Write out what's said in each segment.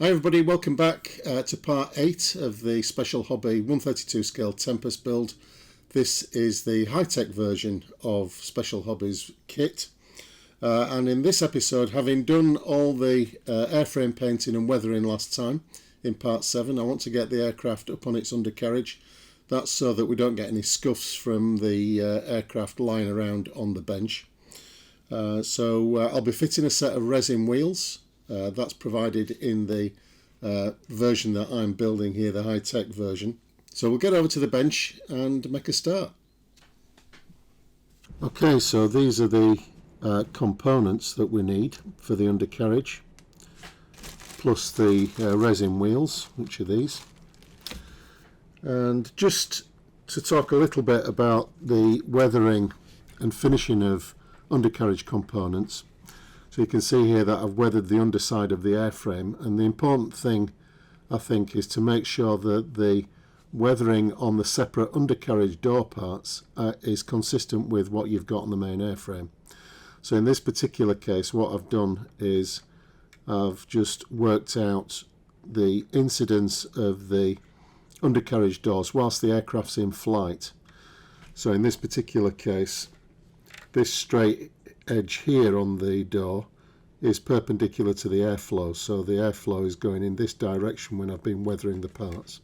Hi everybody, welcome back to part 8 of the Special Hobby 132 scale Tempest build. This is the high-tech version of Special Hobby's kit, and in this episode, having done all the airframe painting and weathering last time in part 7, I want to get the aircraft up on its undercarriage. That's so that we don't get any scuffs from the aircraft lying around on the bench. So I'll be fitting a set of resin wheels. That's provided in the version that I'm building here, the high-tech version. So we'll get over to the bench and make a start. Okay, so these are the components that we need for the undercarriage, plus the resin wheels, which are these. And just to talk a little bit about the weathering and finishing of undercarriage components. So you can see here that I've weathered the underside of the airframe, and the important thing I think is to make sure that the weathering on the separate undercarriage door parts is consistent with what you've got on the main airframe. So in this particular case, what I've done is I've just worked out the incidence of the undercarriage doors whilst the aircraft's in flight. So in this particular case, this straight edge here on the door is perpendicular to the airflow, so the airflow is going in this direction when I've been weathering the parts.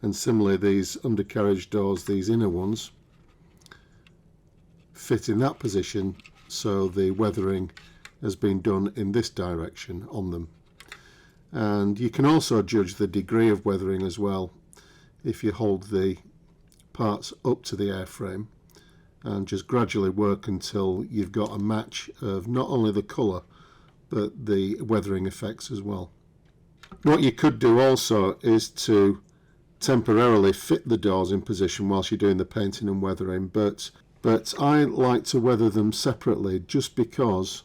And similarly, these undercarriage doors, these inner ones, fit in that position, so the weathering has been done in this direction on them. And you can also judge the degree of weathering as well if you hold the parts up to the airframe and just gradually work until you've got a match of not only the colour but the weathering effects as well. What you could do also is to temporarily fit the doors in position whilst you're doing the painting and weathering, but I like to weather them separately just because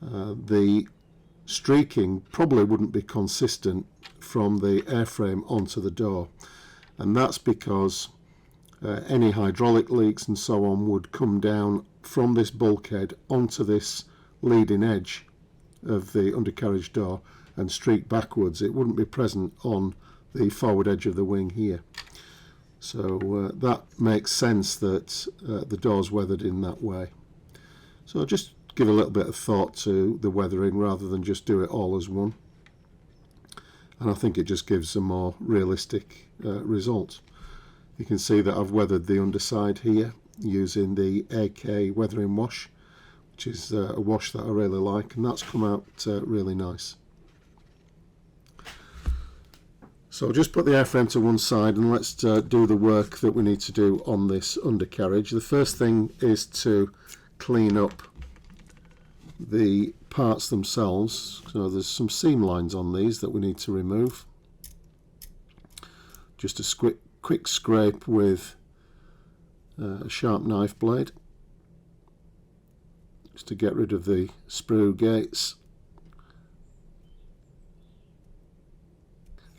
the streaking probably wouldn't be consistent from the airframe onto the door, and that's because any hydraulic leaks and so on would come down from this bulkhead onto this leading edge of the undercarriage door and streak backwards. It wouldn't be present on the forward edge of the wing here. So that makes sense that the door's weathered in that way. So just give a little bit of thought to the weathering rather than just do it all as one. And I think it just gives a more realistic result. You can see that I've weathered the underside here using the AK weathering wash, which is a wash that I really like, and that's come out really nice. So I'll just put the airframe to one side and let's do the work that we need to do on this undercarriage. The first thing is to clean up the parts themselves. So there's some seam lines on these that we need to remove. Just a quick scrape with a sharp knife blade just to get rid of the sprue gates.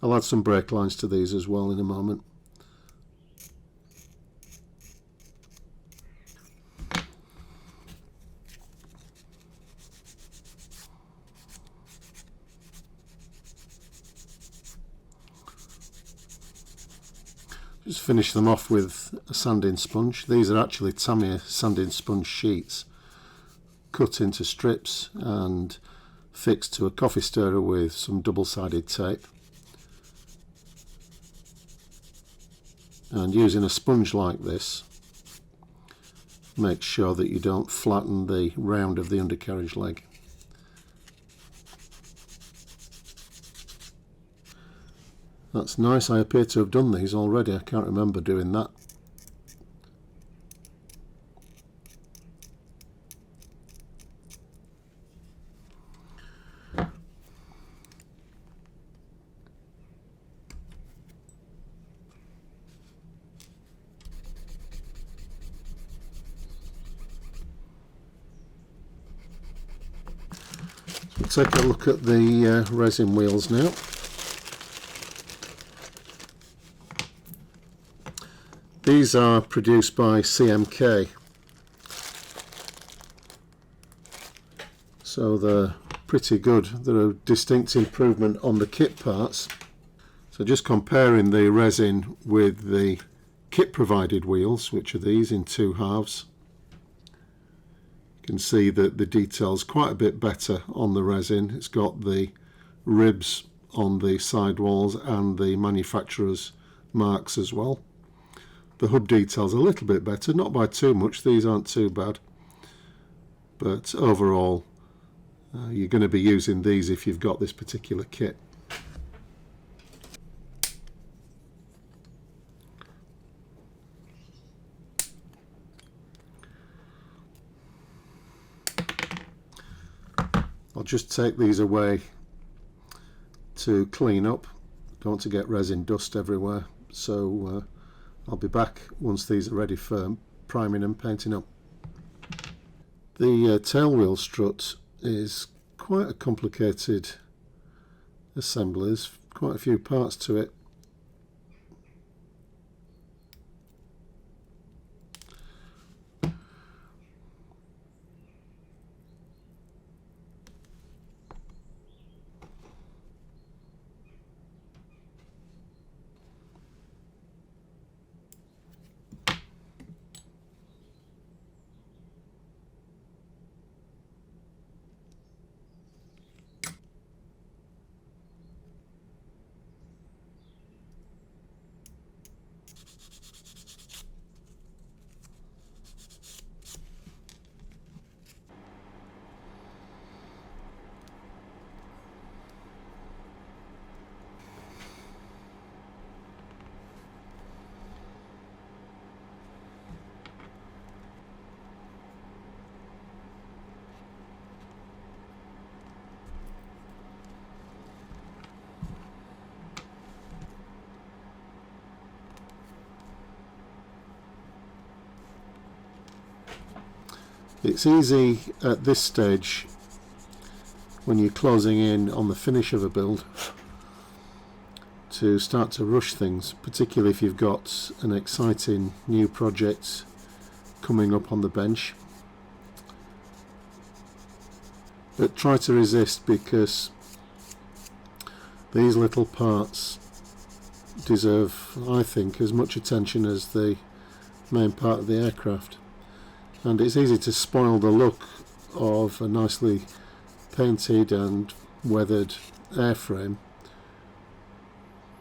I'll add some brake lines to these as well in a moment. Just finish them off with a sanding sponge. These are actually Tamiya sanding sponge sheets cut into strips and fixed to a coffee stirrer with some double-sided tape. And using a sponge like this, make sure that you don't flatten the round of the undercarriage leg. That's nice. I appear to have done these already. I can't remember doing that. So we'll take a look at the resin wheels now. These are produced by CMK. So they're pretty good. They're a distinct improvement on the kit parts. So just comparing the resin with the kit provided wheels, which are these in 2 halves, you can see that the detail's quite a bit better on the resin. It's got the ribs on the side walls and the manufacturer's marks as well. The hub detail's a little bit better, not by too much, these aren't too bad, but overall you're going to be using these if you've got this particular kit. I'll just take these away to clean up. Don't want to get resin dust everywhere, so I'll be back once these are ready for priming and painting up. The tail wheel strut is quite a complicated assembly. There's quite a few parts to it. It's easy at this stage, when you're closing in on the finish of a build, to start to rush things, particularly if you've got an exciting new project coming up on the bench. But try to resist, because these little parts deserve, I think, as much attention as the main part of the aircraft. And it's easy to spoil the look of a nicely painted and weathered airframe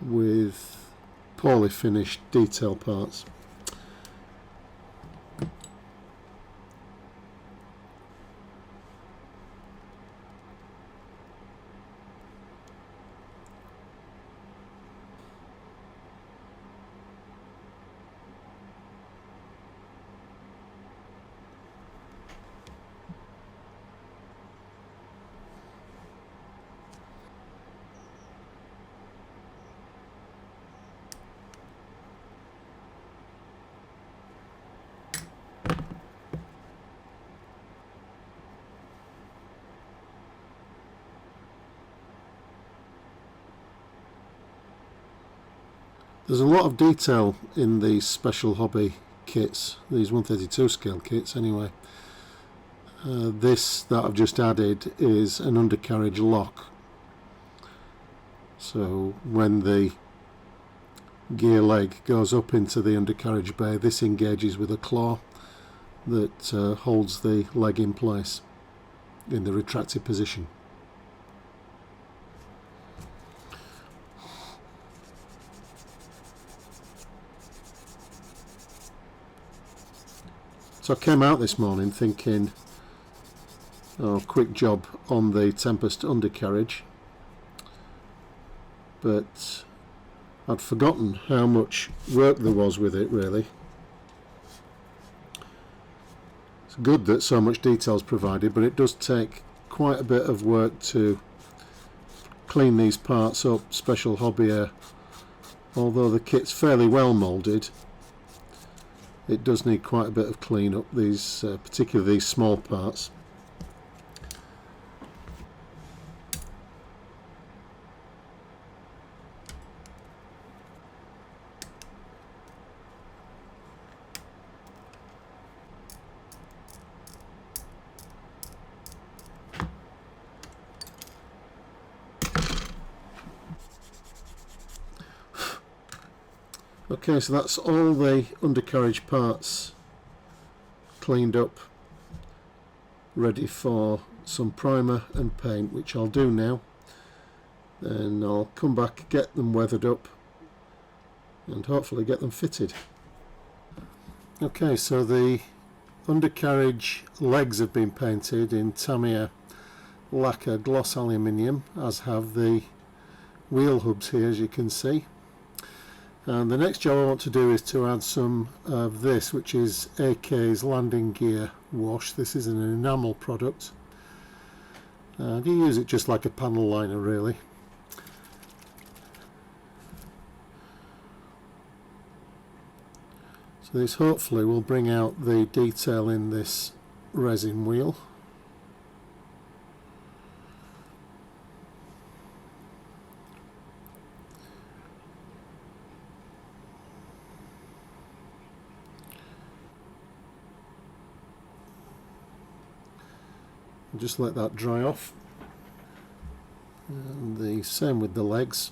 with poorly finished detail parts. There's a lot of detail in these special hobby kits, these 132 scale kits anyway. This that I've just added is an undercarriage lock. So when the gear leg goes up into the undercarriage bay, this engages with a claw that holds the leg in place in the retracted position. So I came out this morning thinking, oh, quick job on the Tempest undercarriage, but I'd forgotten how much work there was with it really. It's good that so much detail is provided, but it does take quite a bit of work to clean these parts up, special hobby air. Although the kit's fairly well moulded, it does need quite a bit of clean up, these particularly these small parts. Okay, so that's all the undercarriage parts cleaned up, ready for some primer and paint, which I'll do now. Then I'll come back, get them weathered up, and hopefully get them fitted. Okay, so the undercarriage legs have been painted in Tamiya lacquer gloss aluminium, as have the wheel hubs here, as you can see. And the next job I want to do is to add some of this, which is AK's landing gear wash. This is an enamel product, and you use it just like a panel liner really. So this hopefully will bring out the detail in this resin wheel. Just let that dry off, and the same with the legs.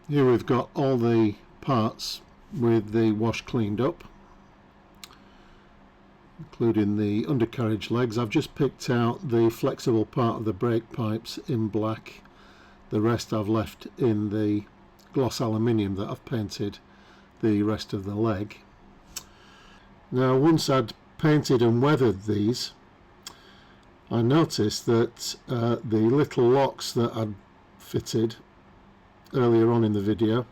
Here we've got all the parts with the wash cleaned up, including the undercarriage legs. I've just picked out the flexible part of the brake pipes in black. The rest I've left in the gloss aluminium that I've painted the rest of the leg. Now, once I'd painted and weathered these, I noticed that the little locks that I'd fitted earlier on in the video,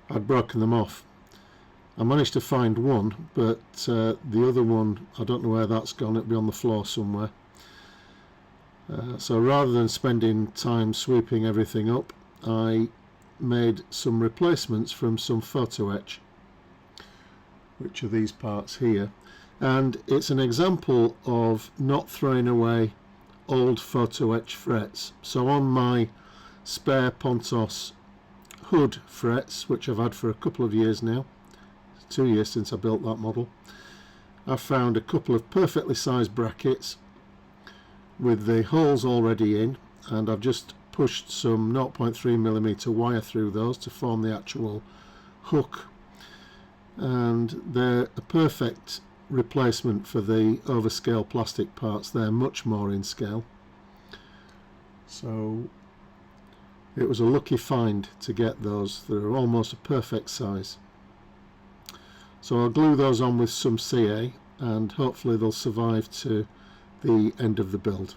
I'd broken them off. I managed to find one, but the other one, I don't know where that's gone. It'll be on the floor somewhere. So rather than spending time sweeping everything up, I made some replacements from some photo etch, which are these parts here. And it's an example of not throwing away old photo etch frets. So on my spare Pontos hood frets, which I've had for a couple of years now, 2 years since I built that model, I found a couple of perfectly sized brackets with the holes already in, and I've just pushed some 0.3mm wire through those to form the actual hook, and they're a perfect replacement for the overscale plastic parts. They're much more in scale, so it was a lucky find to get those. They're almost a perfect size. So I'll glue those on with some CA, and hopefully they'll survive to the end of the build.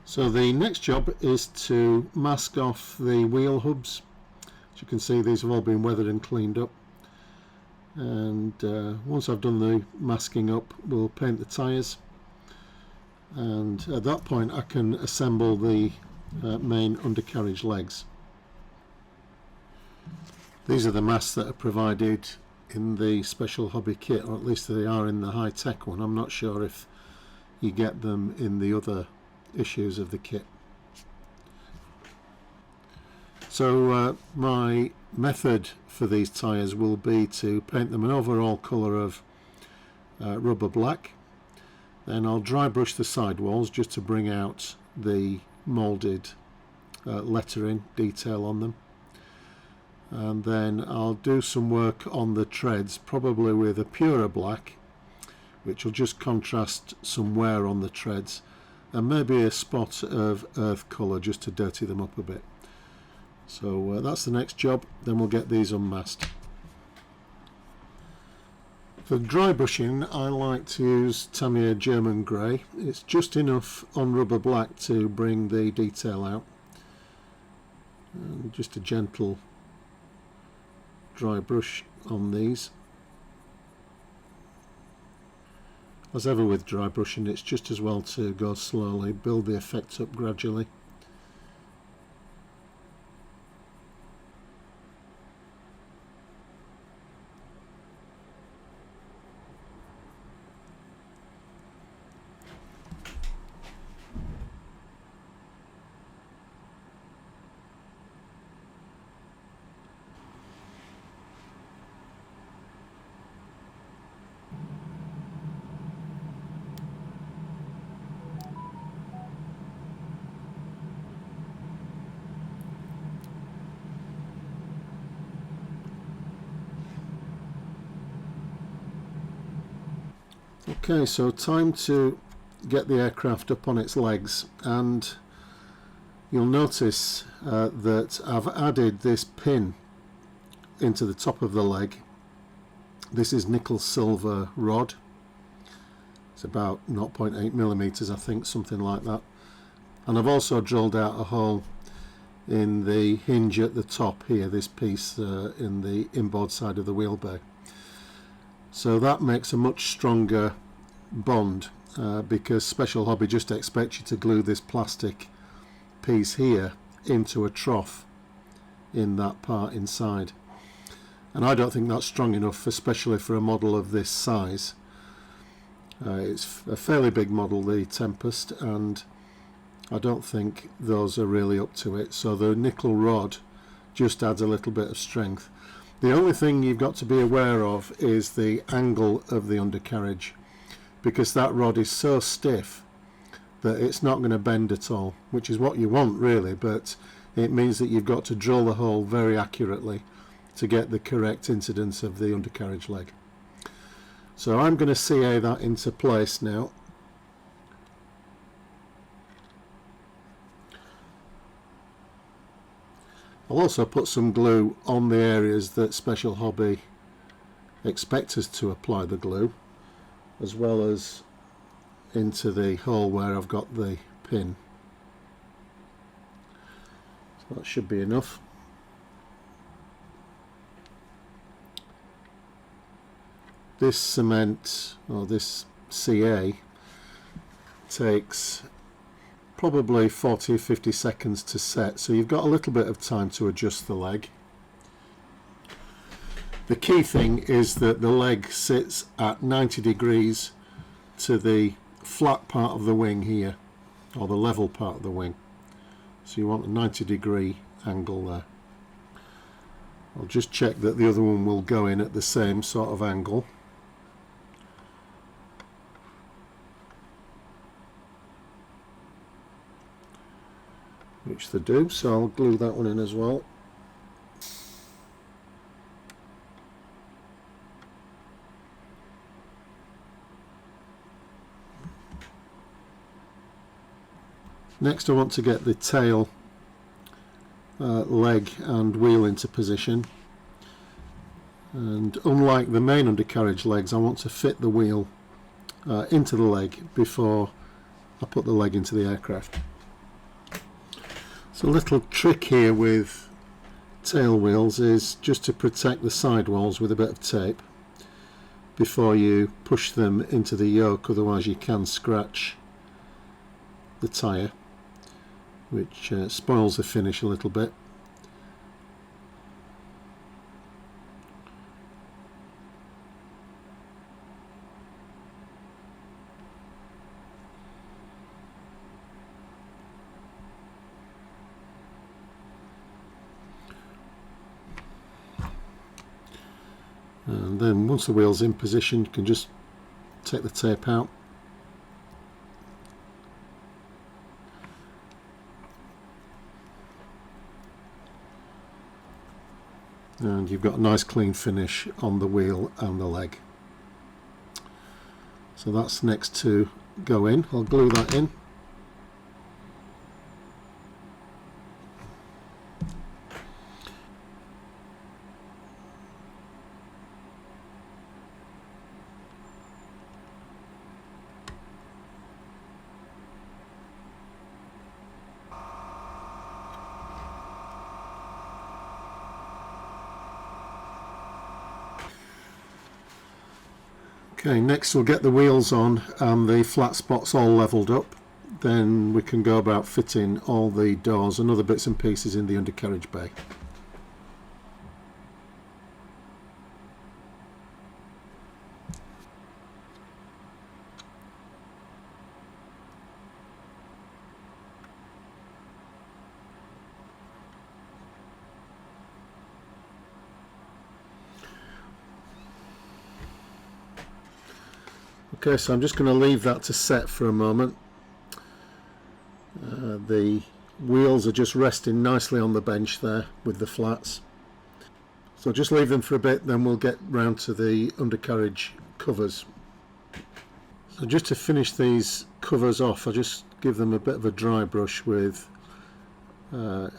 So the next job is to mask off the wheel hubs. As you can see, these have all been weathered and cleaned up, and once I've done the masking up, we'll paint the tyres, and at that point I can assemble the main undercarriage legs. These are the masts that are provided in the special hobby kit, or at least they are in the high-tech one. I'm not sure if you get them in the other issues of the kit. So my method for these tyres will be to paint them an overall colour of rubber black. Then I'll dry brush the sidewalls just to bring out the moulded lettering detail on them, and then I'll do some work on the treads, probably with a purer black, which will just contrast some wear on the treads, and maybe a spot of earth colour just to dirty them up a bit. So that's the next job. Then we'll get these unmasked. For dry brushing, I like to use Tamiya German Grey. It's just enough on rubber black to bring the detail out, and just a gentle dry brush on these. As ever with dry brushing, it's just as well to go slowly, build the effect up gradually. Okay, so time to get the aircraft up on its legs, and you'll notice that I've added this pin into the top of the leg. This is nickel silver rod. It's about 0.8 millimeters, I think, something like that. And I've also drilled out a hole in the hinge at the top here, this piece in the inboard side of the wheel bay. So that makes a much stronger bond, because Special Hobby just expects you to glue this plastic piece here into a trough in that part inside, and I don't think that's strong enough, especially for a model of this size. It's a fairly big model, the Tempest, and I don't think those are really up to it, so the nickel rod just adds a little bit of strength. The only thing you've got to be aware of is the angle of the undercarriage, because that rod is so stiff that it's not going to bend at all, which is what you want really, but it means that you've got to drill the hole very accurately to get the correct incidence of the undercarriage leg. So I'm going to CA that into place now. I'll also put some glue on the areas that Special Hobby expect us to apply the glue, as well as into the hole where I've got the pin. So that should be enough. This cement, or this CA, takes probably 40 or 50 seconds to set, so you've got a little bit of time to adjust the leg. The key thing is that the leg sits at 90 degrees to the flat part of the wing here, or the level part of the wing, so you want a 90-degree angle there. I'll just check that the other one will go in at the same sort of angle. Which they do, so I'll glue that one in as well. Next I want to get the tail, leg and wheel into position, and unlike the main undercarriage legs, I want to fit the wheel into the leg before I put the leg into the aircraft. So a little trick here with tail wheels is just to protect the sidewalls with a bit of tape before you push them into the yoke, otherwise you can scratch the tyre, which spoils the finish a little bit. And then once the wheel's in position, you can just take the tape out. And you've got a nice clean finish on the wheel and the leg. So that's next to go in. I'll glue that in. Okay, next we'll get the wheels on and the flat spots all levelled up. Then we can go about fitting all the doors and other bits and pieces in the undercarriage bay. Okay, so I'm just going to leave that to set for a moment. The wheels are just resting nicely on the bench there with the flats. So just leave them for a bit, then we'll get round to the undercarriage covers. So just to finish these covers off, I just give them a bit of a dry brush with,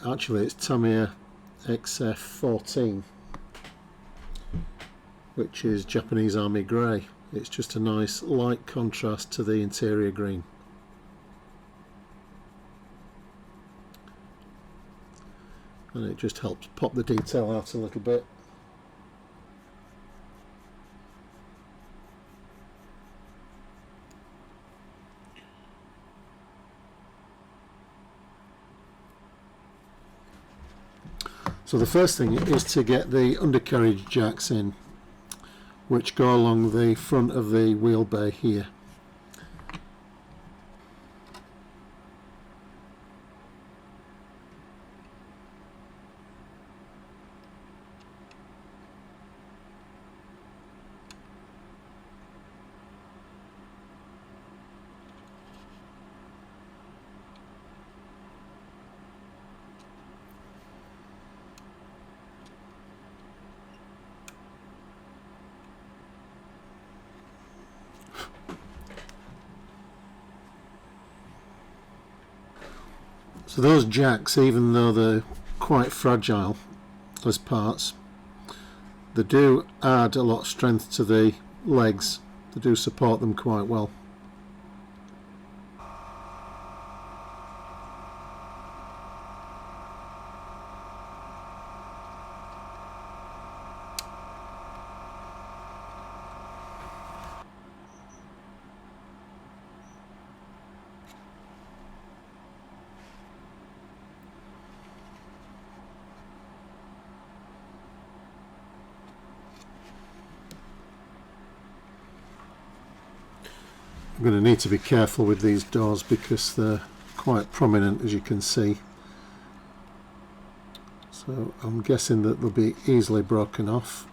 actually it's Tamiya XF14, which is Japanese Army Grey. It's just a nice light contrast to the interior green. And it just helps pop the detail out a little bit. So the first thing is to get the undercarriage jacks in, which go along the front of the wheel bay here. So those jacks, even though they're quite fragile as parts, they do add a lot of strength to the legs. They do support them quite well. I'm going to need to be careful with these doors because they're quite prominent, as you can see. So I'm guessing that they'll be easily broken off.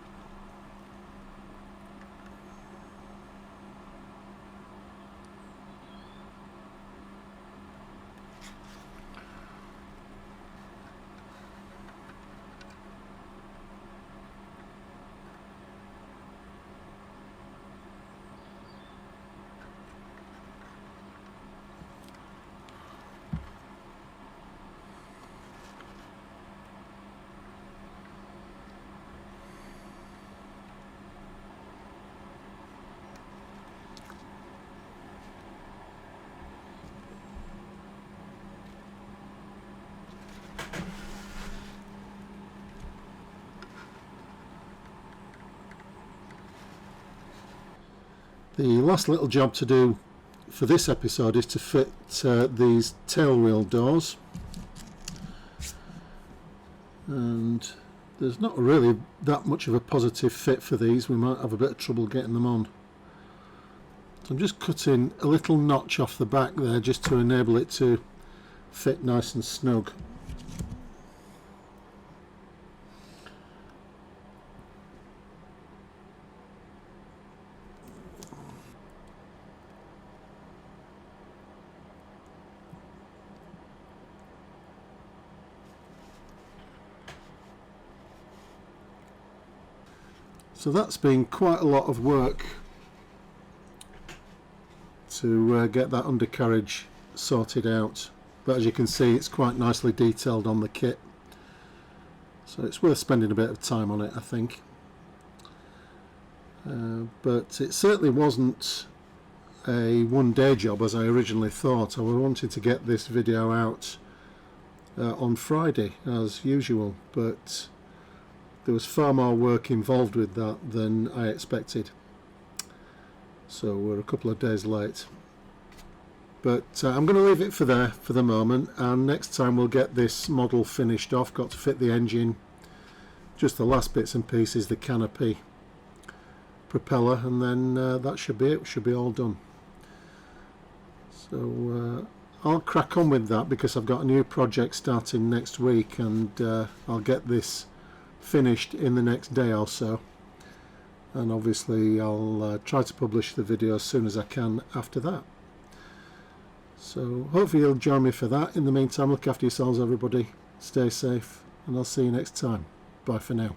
The last little job to do for this episode is to fit these tail wheel doors, and there's not really that much of a positive fit for these. We might have a bit of trouble getting them on. So I'm just cutting a little notch off the back there just to enable it to fit nice and snug. So that's been quite a lot of work to get that undercarriage sorted out, but as you can see it's quite nicely detailed on the kit, so it's worth spending a bit of time on it, I think. But it certainly wasn't a one-day job as I originally thought. I wanted to get this video out on Friday as usual, but there was far more work involved with that than I expected, so we're a couple of days late. But I'm going to leave it for there for the moment, and next time we'll get this model finished off. Got to fit the engine, just the last bits and pieces, the canopy, propeller, and then that should be it. Should be all done. So I'll crack on with that because I've got a new project starting next week, and I'll get this finished in the next day or so, and obviously I'll try to publish the video as soon as I can after that. So hopefully you'll join me for that. In the meantime, look after yourselves everybody, stay safe, and I'll see you next time. Bye for now.